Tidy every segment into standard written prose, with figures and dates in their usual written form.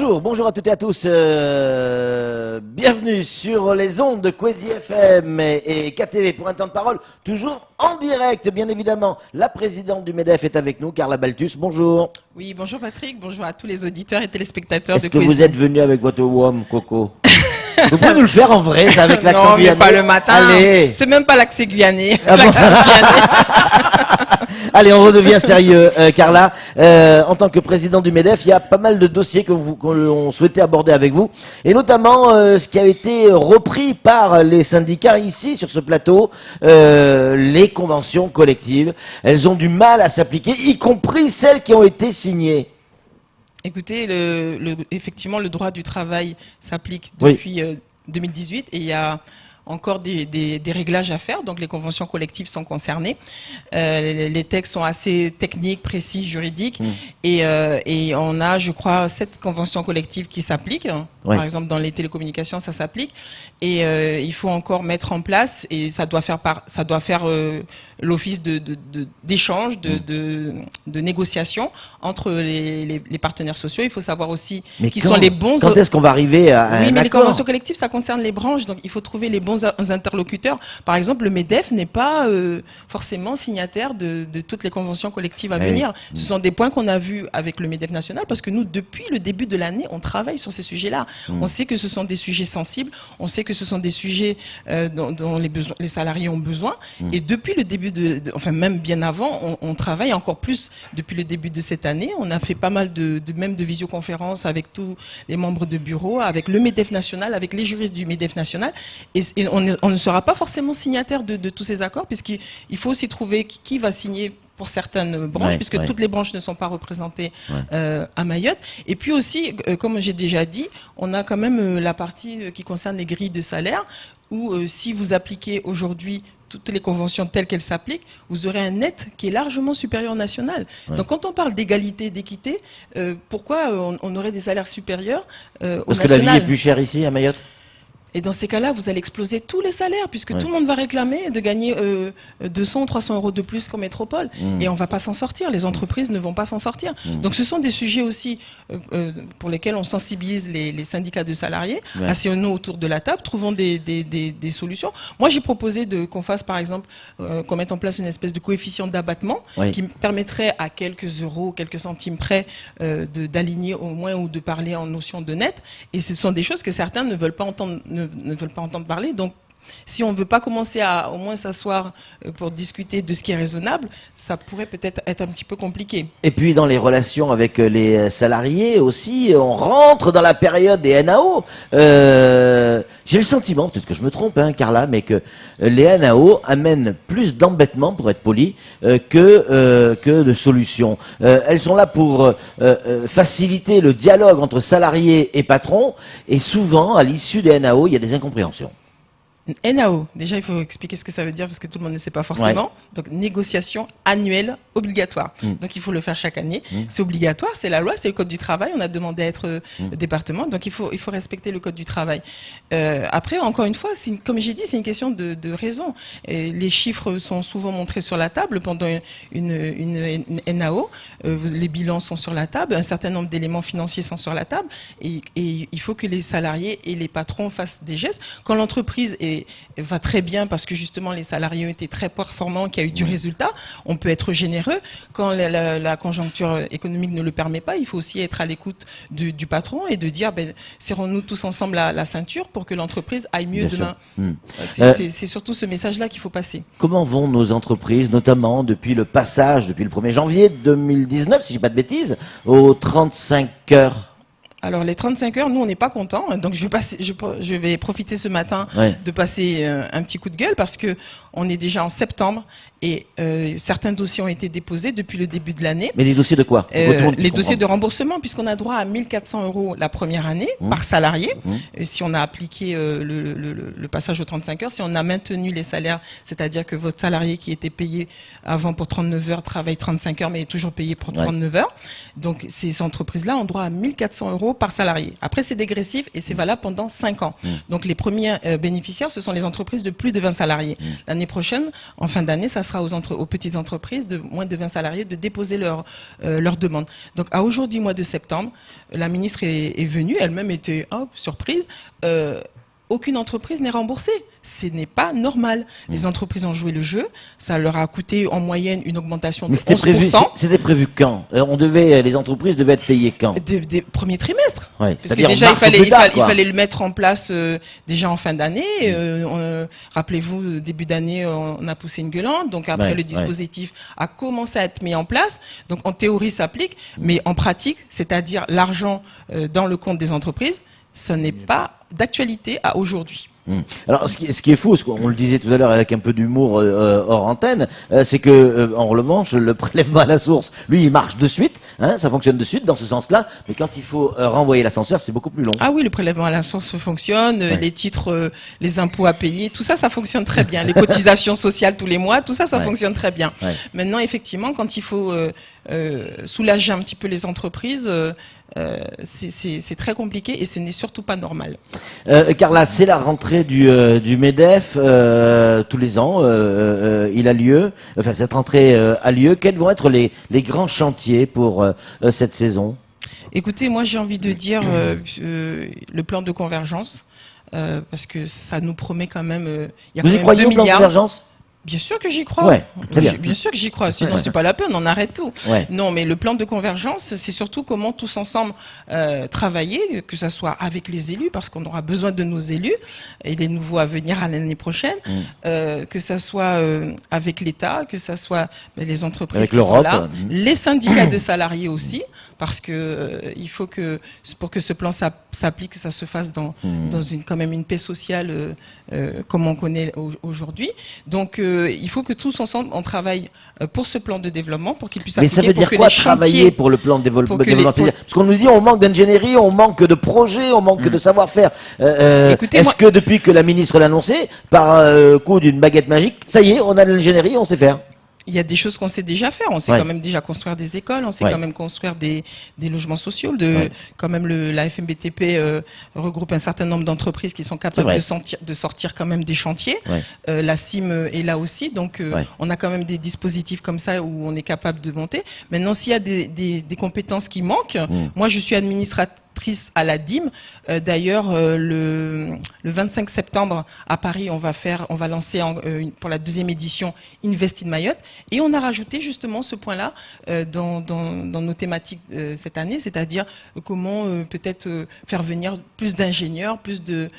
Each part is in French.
Bonjour à toutes et à tous. Bienvenue sur les ondes de Kwezi FM et KTV pour un temps de parole, toujours en direct, bien évidemment. La présidente du MEDEF est avec nous, Carla Balthus. Bonjour. Oui, bonjour Patrick, bonjour à tous les auditeurs et téléspectateurs de Est-ce que Kwezi. vous êtes venu avec votre WOM, Coco? Vous pouvez nous le faire en vrai, ça, avec l'accent Non, mais guyanais? pas le matin. Allez. C'est même pas l'accent guyanais. Ah bon, Allez, on redevient sérieux, Carla. En tant que président du MEDEF, il y a pas mal de dossiers qu'on souhaitait aborder avec vous, et notamment ce qui a été repris par les syndicats ici sur ce plateau, les conventions collectives. Elles ont du mal à s'appliquer, y compris celles qui ont été signées. Écoutez, effectivement, le droit du travail s'applique depuis 2018 et il y a encore des réglages à faire, donc les conventions collectives sont concernées. Les textes sont assez techniques, précis, juridiques, et on a, je crois, 7 conventions collectives qui s'appliquent. Oui. Par exemple, dans les télécommunications, ça s'applique, et il faut encore mettre en place, et ça doit faire l'office d'échange, de négociation entre les partenaires sociaux. Il faut savoir aussi qui sont les bons. Quand est-ce qu'on va arriver à un Oui, mais accord? les conventions collectives, ça concerne les branches, donc il faut trouver les bons interlocuteurs. Par exemple, le MEDEF n'est pas forcément signataire de toutes les conventions collectives à venir. Ce sont des points qu'on a vus avec le MEDEF national, parce que nous, depuis le début de l'année, on travaille sur ces sujets-là. On sait que ce sont des sujets sensibles, on sait que ce sont des sujets dont les salariés ont besoin. Et depuis le début enfin même bien avant, on travaille encore plus depuis le début de cette année. On a fait pas mal même de visioconférences avec tous les membres de bureau, avec le MEDEF national, avec les juristes du MEDEF national. Et on ne sera pas forcément signataire de tous ces accords, puisqu'il faut aussi trouver qui va signer pour certaines branches, puisque toutes les branches ne sont pas représentées à Mayotte. Et puis aussi, comme j'ai déjà dit, on a quand même la partie qui concerne les grilles de salaire, où si vous appliquez aujourd'hui toutes les conventions telles qu'elles s'appliquent, vous aurez un net qui est largement supérieur au national. Donc quand on parle d'égalité, d'équité, pourquoi on aurait des salaires supérieurs au national? Parce que la vie est plus chère ici à Mayotte? Et dans ces cas-là, vous allez exploser tous les salaires, puisque tout le monde va réclamer de gagner 200 ou 300 euros de plus qu'en métropole. Et on ne va pas s'en sortir. Les entreprises ne vont pas s'en sortir. Donc ce sont des sujets aussi pour lesquels on sensibilise les syndicats de salariés. Asseyons-nous autour de la table, trouvons des solutions. Moi, j'ai proposé qu'on fasse, par exemple, qu'on mette en place une espèce de coefficient d'abattement qui permettrait à quelques euros, quelques centimes près d'aligner au moins ou de parler en notion de net. Et ce sont des choses que certains ne veulent pas entendre, ne veulent pas entendre parler. Donc, si on ne veut pas commencer à au moins s'asseoir pour discuter de ce qui est raisonnable, ça pourrait peut-être être un petit peu compliqué. Et puis dans les relations avec les salariés aussi, on rentre dans la période des NAO. J'ai le sentiment, peut-être que je me trompe, Carla, mais que les NAO amènent plus d'embêtements, pour être poli, que de solutions. Elles sont là pour faciliter le dialogue entre salariés et patrons, et souvent, à l'issue des NAO, il y a des incompréhensions. NAO, déjà il faut expliquer ce que ça veut dire parce que tout le monde ne sait pas forcément. Donc négociation annuelle obligatoire. Donc il faut le faire chaque année. C'est obligatoire, c'est la loi, c'est le code du travail. On a demandé à être département, donc il faut respecter le code du travail. Après, encore une fois, comme j'ai dit, c'est une question de raison. Et les chiffres sont souvent montrés sur la table pendant une NAO. Les bilans sont sur la table, un certain nombre d'éléments financiers sont sur la table. Et il faut que les salariés et les patrons fassent des gestes. Quand l'entreprise va très bien parce que justement les salariés ont été très performants, qu'il y a eu du résultat, on peut être généreux. Quand la conjoncture économique ne le permet pas, il faut aussi être à l'écoute du patron et de dire serrons-nous tous ensemble la ceinture pour que l'entreprise aille mieux demain. C'est surtout ce message-là qu'il faut passer. Comment vont nos entreprises, notamment depuis le passage, depuis le 1er janvier 2019, si je ne dis pas de bêtises, aux 35 heures? Alors les 35 heures, nous on n'est pas contents, donc je vais profiter ce matin de passer un petit coup de gueule parce que on est déjà en septembre et certains dossiers ont été déposés depuis le début de l'année. Mais les dossiers de quoi? Les dossiers de remboursement, puisqu'on a droit à 1 400 € la première année par salarié. Si on a appliqué le passage aux 35 heures, si on a maintenu les salaires, c'est-à-dire que votre salarié qui était payé avant pour 39 heures travaille 35 heures mais est toujours payé pour 39 heures. Donc ces entreprises-là ont droit à 1 400 € par salarié. Après c'est dégressif et c'est valable pendant 5 ans. Donc les premiers bénéficiaires, ce sont les entreprises de plus de 20 salariés. L'année prochaine, en fin d'année, ça sera sera aux petites entreprises de moins de 20 salariés de déposer leur demande. Donc à aujourd'hui, mois de septembre, la ministre est venue, elle-même était surprise. Aucune entreprise n'est remboursée. Ce n'est pas normal. Les entreprises ont joué le jeu. Ça leur a coûté en moyenne une augmentation de 11%. C'était prévu quand? Les entreprises devaient être payées quand? Des premiers trimestres. Ouais, parce que déjà, il fallait le mettre en place déjà en fin d'année. Rappelez-vous, début d'année, on a poussé une gueulante. Donc après, le dispositif a commencé à être mis en place. Donc en théorie, ça s'applique. Mais en pratique, c'est-à-dire l'argent dans le compte des entreprises, ce n'est pas d'actualité à aujourd'hui. Alors, ce qui est fou, on le disait tout à l'heure avec un peu d'humour hors antenne, c'est que en revanche, le prélèvement à la source, lui, il marche de suite, ça fonctionne de suite dans ce sens-là. Mais quand il faut renvoyer l'ascenseur, c'est beaucoup plus long. Ah oui, le prélèvement à la source fonctionne, les titres, les impôts à payer, tout ça, ça fonctionne très bien. Les cotisations sociales tous les mois, tout ça, ça fonctionne très bien. Maintenant, effectivement, quand il faut soulager un petit peu les entreprises, c'est très compliqué et ce n'est surtout pas normal. Carla, c'est la rentrée du MEDEF tous les ans. Il a lieu. Enfin, cette rentrée a lieu. Quels vont être les grands chantiers pour cette saison? Écoutez, moi j'ai envie de dire le plan de convergence parce que ça nous promet quand même. Il y a Vous y croyez au plan de convergence? Bien sûr que j'y crois. Ouais, très bien. Bien sûr que j'y crois. Sinon, c'est pas la peine, on arrête tout. Non, mais le plan de convergence, c'est surtout comment tous ensemble travailler, que ça soit avec les élus, parce qu'on aura besoin de nos élus et les nouveaux à venir à l'année prochaine, que ça soit avec l'État, que ça soit les entreprises avec qui sont là, l'Europe, les syndicats de salariés aussi, parce que il faut que pour que ce plan s'applique, que ça se fasse dans quand même une paix sociale comme on connaît aujourd'hui. Donc il faut que tous ensemble on travaille pour ce plan de développement, pour qu'il puisse appliquer. Mais ça veut dire quoi travailler pour le plan de développement? Parce qu'on nous dit on manque d'ingénierie, on manque de projets, on manque de savoir-faire. Est-ce que depuis que la ministre l'a annoncé, par coup d'une baguette magique, ça y est, on a de l'ingénierie, on sait faire? Il y a des choses qu'on sait déjà faire. On sait quand même déjà construire des écoles, on sait quand même construire des logements sociaux. Quand même, la FMBTP regroupe un certain nombre d'entreprises qui sont capables de sortir quand même des chantiers. La CIM est là aussi, donc on a quand même des dispositifs comme ça où on est capable de monter. Maintenant, s'il y a des compétences qui manquent, moi je suis administratrice à la DIM. D'ailleurs, le 25 septembre à Paris, on va lancer pour la 2e édition Invest in Mayotte. Et on a rajouté justement ce point-là dans nos thématiques cette année, c'est-à-dire comment peut-être faire venir plus d'ingénieurs, plus de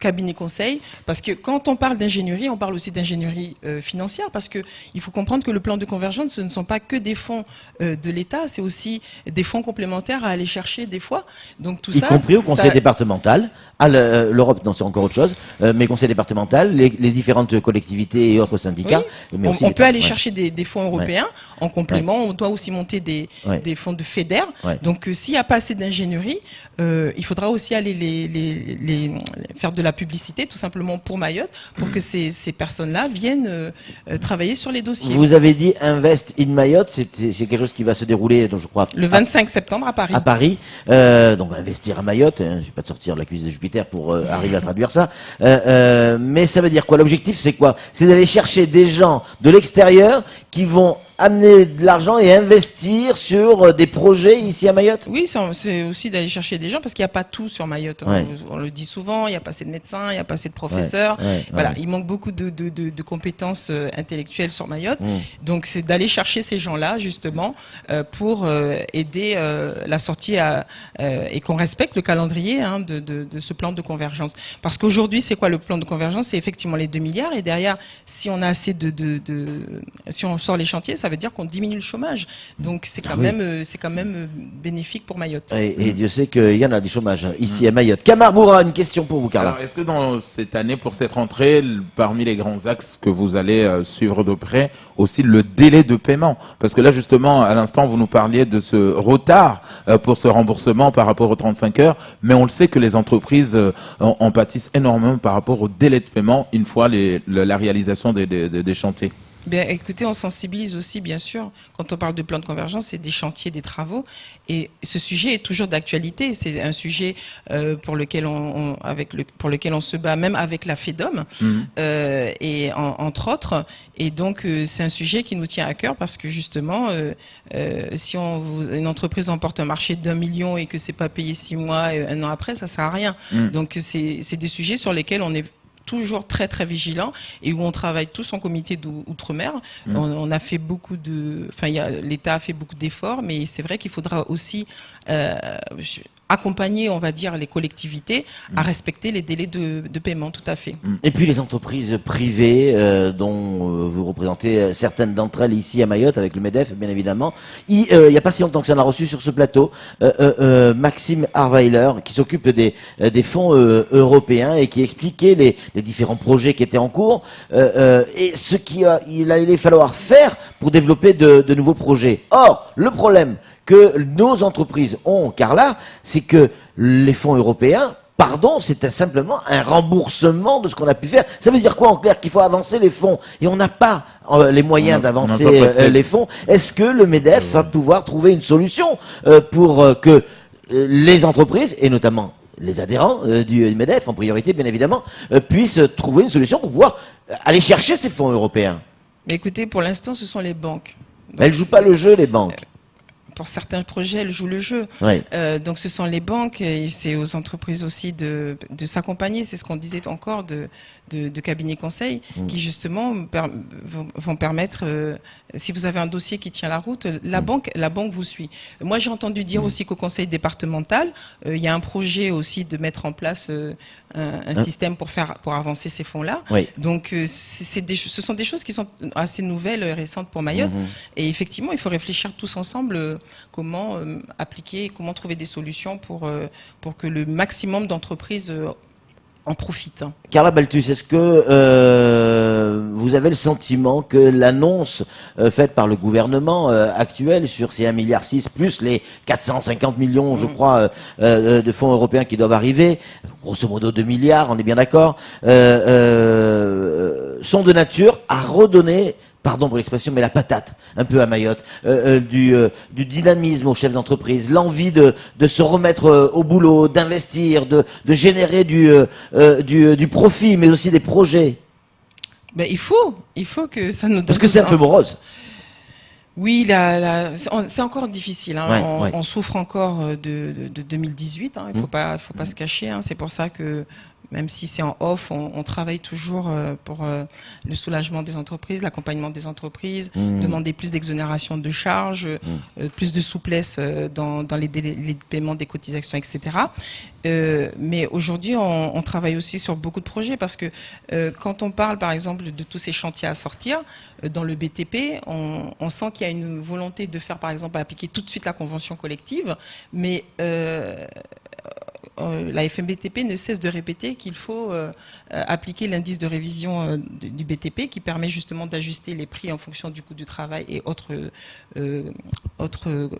cabinets conseils. Parce que quand on parle d'ingénierie, on parle aussi d'ingénierie financière, parce que il faut comprendre que le plan de convergence, ce ne sont pas que des fonds de l'État, c'est aussi des fonds complémentaires à aller chercher des fois. Donc tout y compris au conseil départemental, à l'Europe, non, c'est encore autre chose, mais conseil départemental, les différentes collectivités et autres syndicats. Mais aussi on peut aller chercher des fonds européens en complément. On doit aussi monter des fonds de FEDER. Donc s'il n'y a pas assez d'ingénierie, il faudra aussi aller faire de la publicité tout simplement pour Mayotte, pour que ces personnes-là viennent travailler sur les dossiers. Vous avez dit Invest in Mayotte, c'est quelque chose qui va se dérouler, donc je crois, le 25 septembre à Paris. À Paris, donc investir à Mayotte, je ne vais pas te sortir de la cuisse de Jupiter pour arriver à traduire ça, mais ça veut dire quoi? L'objectif c'est quoi? C'est d'aller chercher des gens de l'extérieur qui vont amener de l'argent et investir sur des projets ici à Mayotte? Oui, c'est aussi d'aller chercher des gens parce qu'il n'y a pas tout sur Mayotte. On le dit souvent, il n'y a pas assez de médecins, il n'y a pas assez de professeurs. Voilà, il manque beaucoup de compétences intellectuelles sur Mayotte. Donc c'est d'aller chercher ces gens-là justement pour aider la sortie et qu'on respecte le calendrier de ce plan de convergence. Parce qu'aujourd'hui, c'est quoi le plan de convergence? C'est effectivement les 2 milliards et derrière, si on a assez si on sort les chantiers, ça veut dire qu'on diminue le chômage. Donc c'est quand même bénéfique pour Mayotte. Et Dieu sait qu'il y en a du chômage ici à Mayotte. Kamar Boura, une question pour vous, Carla. Alors, est-ce que dans cette année, pour cette rentrée, parmi les grands axes que vous allez suivre de près, aussi le délai de paiement? Parce que là, justement, à l'instant, vous nous parliez de ce retard pour ce remboursement par rapport aux 35 heures, mais on le sait que les entreprises en pâtissent énormément par rapport au délai de paiement une fois la réalisation des chantiers. Bien, écoutez, on sensibilise aussi, bien sûr, quand on parle de plan de convergence, c'est des chantiers, des travaux, et ce sujet est toujours d'actualité. C'est un sujet pour lequel pour lequel on se bat, même avec la FEDOM, et entre autres. Et donc, c'est un sujet qui nous tient à cœur parce que justement, si une entreprise emporte un marché d'1 million et que c'est pas payé 6 mois, 1 an après, ça sert à rien. Donc, c'est des sujets sur lesquels on est toujours très très vigilant et où on travaille tous en comité d'outre-mer. On a fait l'État a fait beaucoup d'efforts, mais c'est vrai qu'il faudra aussi accompagner, on va dire, les collectivités à respecter les délais de paiement, tout à fait. Et puis les entreprises privées, dont vous représentez certaines d'entre elles ici à Mayotte, avec le MEDEF, bien évidemment. Il n'y a pas si longtemps que ça, on a reçu sur ce plateau Maxime Harweiler, qui s'occupe des fonds européens et qui expliquait les différents projets qui étaient en cours et ce qu'il allait falloir faire pour développer de nouveaux projets. Or, le problème que nos entreprises ont, Carla, c'est que les fonds européens, c'est simplement un remboursement de ce qu'on a pu faire. Ça veut dire quoi en clair? Qu'il faut avancer les fonds et on n'a pas les moyens d'avancer les fonds. Est-ce que le MEDEF va pouvoir trouver une solution pour que les entreprises, et notamment les adhérents du MEDEF, en priorité bien évidemment, puissent trouver une solution pour pouvoir aller chercher ces fonds européens? Mais écoutez, pour l'instant, ce sont les banques. Mais elles ne jouent pas le jeu, les banques. Pour certains projets, elles jouent le jeu. Oui. Donc ce sont les banques et c'est aux entreprises aussi de s'accompagner. C'est ce qu'on disait encore de cabinets conseils qui justement vont permettre, si vous avez un dossier qui tient la route, la banque vous suit. Moi j'ai entendu dire aussi qu'au conseil départemental, il y a un projet aussi de mettre en place un système pour avancer ces fonds-là. Oui. Donc ce sont des choses qui sont assez nouvelles, récentes pour Mayotte. Et effectivement, il faut réfléchir tous ensemble comment appliquer, comment trouver des solutions pour que le maximum d'entreprises en profitent. Carla Balthus, est-ce que vous avez le sentiment que l'annonce faite par le gouvernement actuel sur ces 1,6 milliard plus les 450 millions, je crois, de fonds européens qui doivent arriver, grosso modo 2 milliards, on est bien d'accord, sont de nature à redonner, pardon pour l'expression, mais la patate, un peu à Mayotte, du dynamisme aux chefs d'entreprise, l'envie de se remettre au boulot, d'investir, de générer du profit, mais aussi des projets? Ben, il faut que ça nous donne. Parce que c'est un peu morose. Oui, c'est encore difficile. Hein. On souffre encore de 2018. Hein. Il faut pas se cacher. Hein. C'est pour ça que même si c'est en off, on travaille toujours pour le soulagement des entreprises, l'accompagnement des entreprises, demander plus d'exonération de charges, plus de souplesse dans les délais de paiement des cotisations, etc. Mais aujourd'hui, on travaille aussi sur beaucoup de projets parce que quand on parle, par exemple, de tous ces chantiers à sortir, dans le BTP, on sent qu'il y a une volonté de faire, par exemple, appliquer tout de suite la convention collective, mais la FMBTP ne cesse de répéter qu'il faut appliquer l'indice de révision du BTP qui permet justement d'ajuster les prix en fonction du coût du travail et autres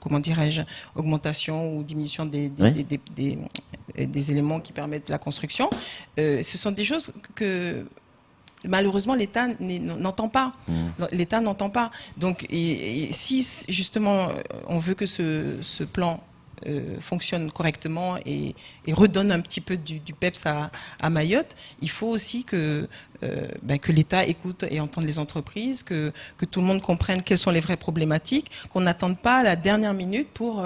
comment dirais-je, augmentation ou diminution des éléments qui permettent la construction. Ce sont des choses que malheureusement l'État n'entend pas. L'État n'entend pas. Donc et si justement on veut que ce plan fonctionne correctement et redonne un petit peu du peps à Mayotte, il faut aussi que l'État écoute et entende les entreprises, que tout le monde comprenne quelles sont les vraies problématiques, qu'on n'attende pas à la dernière minute pour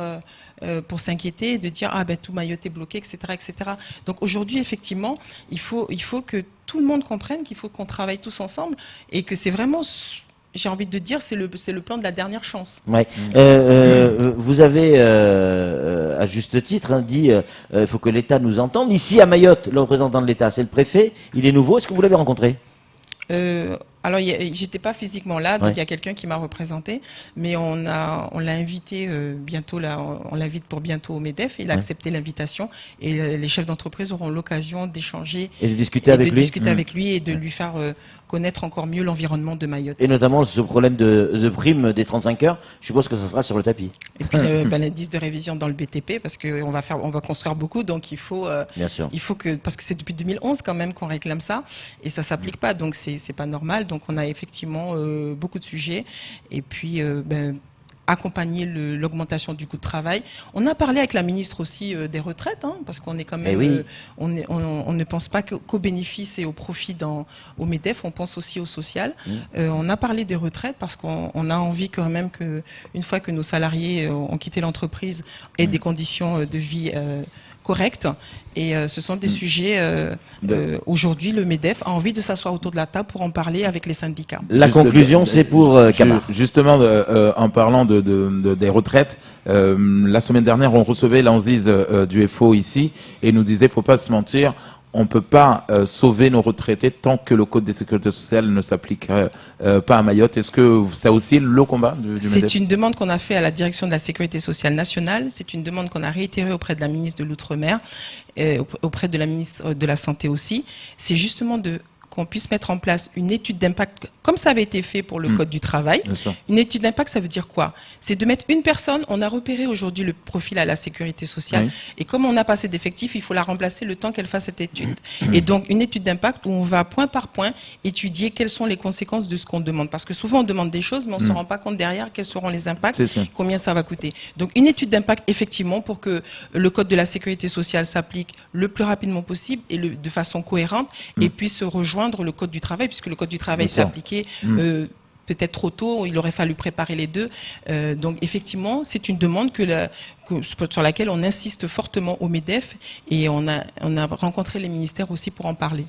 s'inquiéter et de dire tout Mayotte est bloqué, etc., etc. Donc aujourd'hui, effectivement, il faut que tout le monde comprenne qu'il faut qu'on travaille tous ensemble et que c'est vraiment, j'ai envie de dire, c'est le plan de la dernière chance. Ouais. Vous avez, à juste titre, dit il faut que l'État nous entende. Ici, à Mayotte, le représentant de l'État, c'est le préfet. Il est nouveau. Est-ce que vous l'avez rencontré? Alors, j'étais pas physiquement là, donc il y a quelqu'un qui m'a représenté, mais on l'a invité bientôt là, on l'invite pour bientôt au MEDEF. Il a accepté l'invitation et les chefs d'entreprise auront l'occasion d'échanger et de discuter avec lui et de lui faire connaître encore mieux l'environnement de Mayotte. Et notamment ce problème de prime des 35 heures, je suppose que ça sera sur le tapis. Et puis l'indice de révision dans le BTP, parce qu'on va construire beaucoup, donc il faut parce que c'est depuis 2011 quand même qu'on réclame ça, et ça s'applique pas, donc c'est pas normal. Donc on a effectivement beaucoup de sujets, et puis accompagner l'augmentation du coût de travail. On a parlé avec la ministre aussi des retraites, parce qu'on est quand même, on ne pense pas qu'aux bénéfices et aux profits au MEDEF, on pense aussi au social. On a parlé des retraites parce qu'on a envie quand même que, une fois que nos salariés ont quitté l'entreprise, aient des conditions de vie correctes. Et ce sont des sujets, aujourd'hui, le MEDEF a envie de s'asseoir autour de la table pour en parler avec les syndicats. La conclusion, c'est pour Camar. Justement, en parlant des retraites, la semaine dernière, on recevait l'Anzise du FO ici et nous disait, faut pas se mentir, on peut pas sauver nos retraités tant que le Code de sécurité sociale ne s'applique pas à Mayotte. Est-ce que ça aussi le combat du MEDEF? C'est une demande qu'on a fait à la direction de la sécurité sociale nationale. C'est une demande qu'on a réitérée auprès de la ministre de l'Outre-mer, auprès de la ministre de la Santé aussi. C'est justement qu'on puisse mettre en place une étude d'impact, comme ça avait été fait pour le Code du travail. Une étude d'impact, ça veut dire quoi? C'est de mettre une personne, on a repéré aujourd'hui le profil à la sécurité sociale, et comme on n'a pas assez d'effectifs, il faut la remplacer le temps qu'elle fasse cette étude. Et donc, une étude d'impact où on va point par point étudier quelles sont les conséquences de ce qu'on demande. Parce que souvent, on demande des choses, mais on ne se rend pas compte derrière quels seront les impacts, combien ça va coûter. Donc, une étude d'impact, effectivement, pour que le Code de la sécurité sociale s'applique le plus rapidement possible et de façon cohérente, et puisse rejoindre le Code du travail, puisque le Code du travail s'est appliqué peut-être trop tôt, il aurait fallu préparer les deux. Donc effectivement, c'est une demande sur laquelle on insiste fortement au MEDEF, et on a rencontré les ministères aussi pour en parler.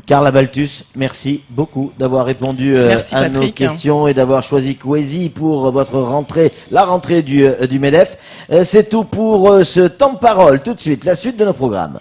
Carla Baltus, merci beaucoup d'avoir répondu à nos questions et d'avoir choisi Coesi pour votre rentrée, la rentrée du MEDEF. C'est tout pour ce temps de parole. Tout de suite, la suite de nos programmes.